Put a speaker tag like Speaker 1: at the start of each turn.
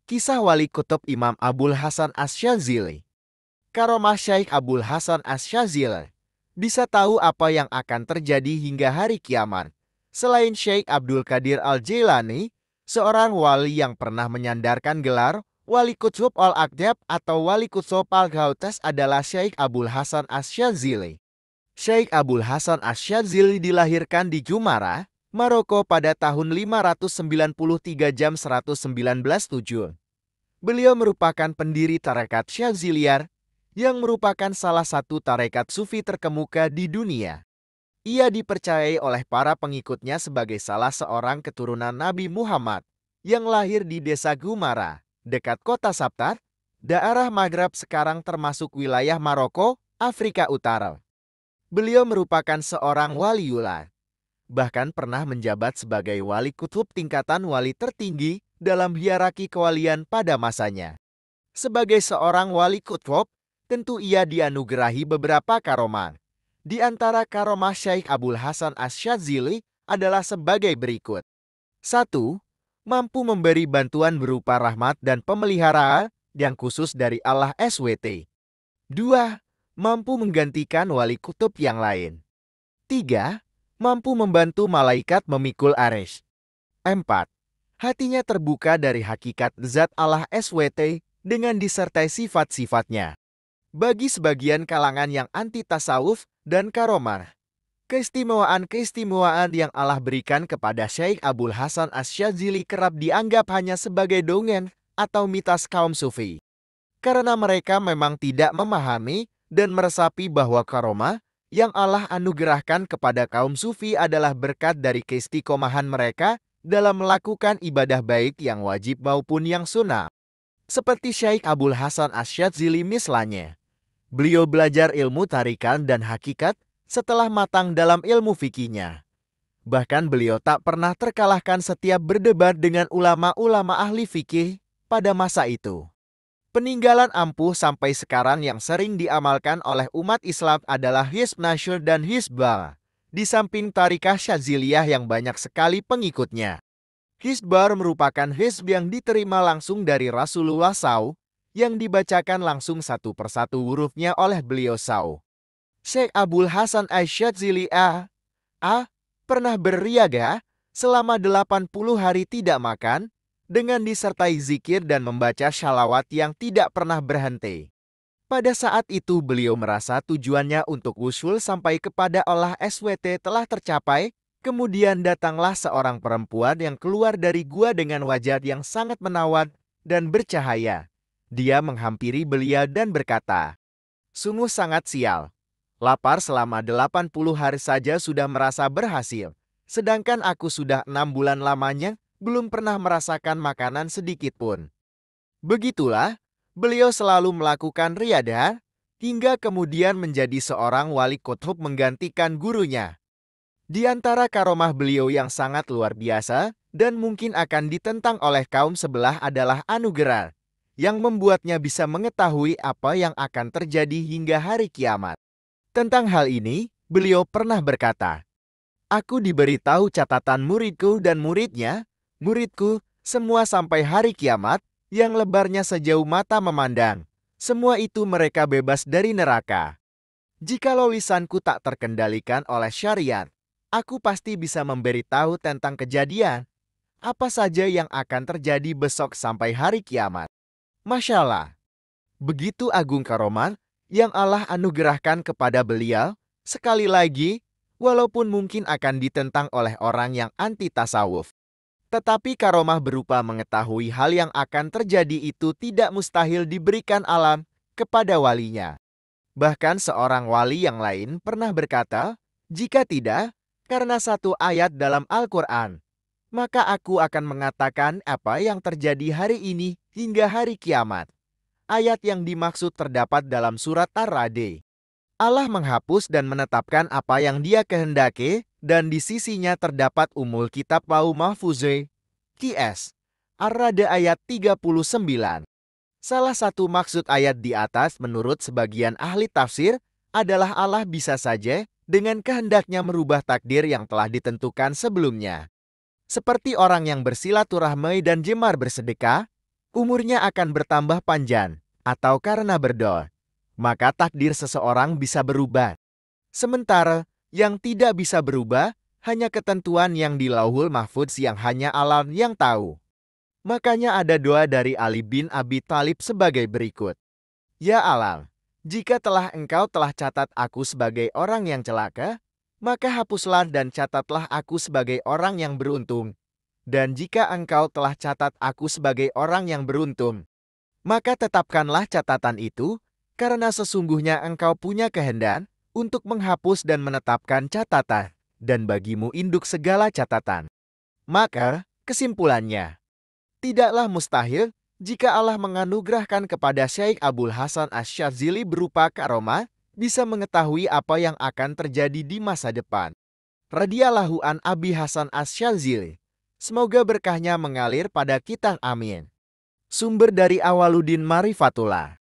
Speaker 1: Kisah Wali Kutub Imam Abul Hasan Asy-Syadzili. Karomah Syekh Abul Hasan Asy-Syadzili. Bisa tahu apa yang akan terjadi hingga hari kiamat. Selain Syekh Abdul Qadir Al-Jailani, seorang wali yang pernah menyandarkan gelar Wali Kutub Al-Aqtab atau Wali Kutub Al-Ghautas adalah Syekh Abul Hasan Asy-Syadzili. Syekh Abul Hasan Asy-Syadzili dilahirkan di Jumara, Maroko pada tahun 593 jam 119-7. Beliau merupakan pendiri tarekat Syadziliyah yang merupakan salah satu tarekat sufi terkemuka di dunia. Ia dipercayai oleh para pengikutnya sebagai salah seorang keturunan Nabi Muhammad yang lahir di desa Gumara, dekat kota Sabtar, daerah Maghreb sekarang termasuk wilayah Maroko, Afrika Utara. Beliau merupakan seorang waliullah, bahkan pernah menjabat sebagai wali kutub tingkatan wali tertinggi dalam hierarki kewalian pada masanya. Sebagai seorang wali kutub, tentu ia dianugerahi beberapa karomah. Di antara karomah Syekh Abul Hasan Asy-Syadzili adalah sebagai berikut. 1. Mampu memberi bantuan berupa rahmat dan pemeliharaan yang khusus dari Allah SWT. 2. Mampu menggantikan wali kutub yang lain. 3. Mampu membantu malaikat memikul arsy. 4. Hatinya terbuka dari hakikat zat Allah SWT dengan disertai sifat-sifatnya. Bagi sebagian kalangan yang anti tasawuf dan karomah, keistimewaan-keistimewaan yang Allah berikan kepada Syekh Abul Hasan Asy-Syadzili kerap dianggap hanya sebagai dongeng atau mitos kaum sufi. Karena mereka memang tidak memahami dan meresapi bahwa karomah yang Allah anugerahkan kepada kaum sufi adalah berkat dari keistiqomahan mereka dalam melakukan ibadah baik yang wajib maupun yang sunnah. Seperti Syekh Abul Hasan Asy-Syadzili misalnya. Beliau belajar ilmu tarikan dan hakikat setelah matang dalam ilmu fikihnya. Bahkan beliau tak pernah terkalahkan setiap berdebat dengan ulama-ulama ahli fikih pada masa itu. Peninggalan ampuh sampai sekarang yang sering diamalkan oleh umat Islam adalah Hizb Nasyr dan Hizbah, di samping Tarikah Syadziliyah yang banyak sekali pengikutnya. Hizbar merupakan hizb yang diterima langsung dari Rasulullah SAW, yang dibacakan langsung satu persatu hurufnya oleh beliau SAW. Syekh Abul Hasan Asy-Syadzili pernah berriaga selama 80 hari tidak makan, dengan disertai zikir dan membaca shalawat yang tidak pernah berhenti. Pada saat itu beliau merasa tujuannya untuk wusul sampai kepada Allah SWT telah tercapai. Kemudian datanglah seorang perempuan yang keluar dari gua dengan wajah yang sangat menawan dan bercahaya. Dia menghampiri beliau dan berkata, "Sungguh sangat sial. Lapar selama 80 hari saja sudah merasa berhasil. Sedangkan aku sudah 6 bulan lamanya belum pernah merasakan makanan sedikit pun." Begitulah, beliau selalu melakukan riadah, hingga kemudian menjadi seorang wali kutub menggantikan gurunya. Di antara karomah beliau yang sangat luar biasa dan mungkin akan ditentang oleh kaum sebelah adalah anugerah, yang membuatnya bisa mengetahui apa yang akan terjadi hingga hari kiamat. Tentang hal ini, beliau pernah berkata, "Aku diberitahu catatan muridku dan muridku, semua sampai hari kiamat, yang lebarnya sejauh mata memandang. Semua itu mereka bebas dari neraka. Jikalau lisanku tak terkendalikan oleh syariat, aku pasti bisa memberitahu tentang kejadian apa saja yang akan terjadi besok sampai hari kiamat." Masya Allah, begitu agung karomah yang Allah anugerahkan kepada beliau. Sekali lagi, walaupun mungkin akan ditentang oleh orang yang anti tasawuf, tetapi karomah berupa mengetahui hal yang akan terjadi itu tidak mustahil diberikan alam kepada walinya. Bahkan seorang wali yang lain pernah berkata, "Jika tidak, karena satu ayat dalam Al-Quran, maka aku akan mengatakan apa yang terjadi hari ini hingga hari kiamat." Ayat yang dimaksud terdapat dalam surat Ar-Ra'd. Allah menghapus dan menetapkan apa yang Dia kehendaki, dan di sisinya terdapat umul kitab Lauh Mahfuz (QS). Ar-Ra'd ayat 39. Salah satu maksud ayat di atas menurut sebagian ahli tafsir adalah Allah bisa saja dengan kehendaknya merubah takdir yang telah ditentukan sebelumnya. Seperti orang yang bersilaturahmi dan gemar bersedekah, umurnya akan bertambah panjang, atau karena berdoa, maka takdir seseorang bisa berubah. Sementara yang tidak bisa berubah hanya ketentuan yang di Lauhul Mahfudz yang hanya Allah yang tahu. Makanya ada doa dari Ali bin Abi Thalib sebagai berikut. Ya Allah, jika engkau telah catat aku sebagai orang yang celaka, maka hapuslah dan catatlah aku sebagai orang yang beruntung. Dan jika engkau telah catat aku sebagai orang yang beruntung, maka tetapkanlah catatan itu, karena sesungguhnya engkau punya kehendak untuk menghapus dan menetapkan catatan, dan bagimu induk segala catatan. Maka, kesimpulannya, tidaklah mustahil jika Allah menganugerahkan kepada Syekh Abul Hasan Asy-Syadzili berupa karomah, bisa mengetahui apa yang akan terjadi di masa depan. Radhiyallahu an Abi Hasan Asy-Syadzili. Semoga berkahnya mengalir pada kita, amin. Sumber dari Awaluddin Marifatullah.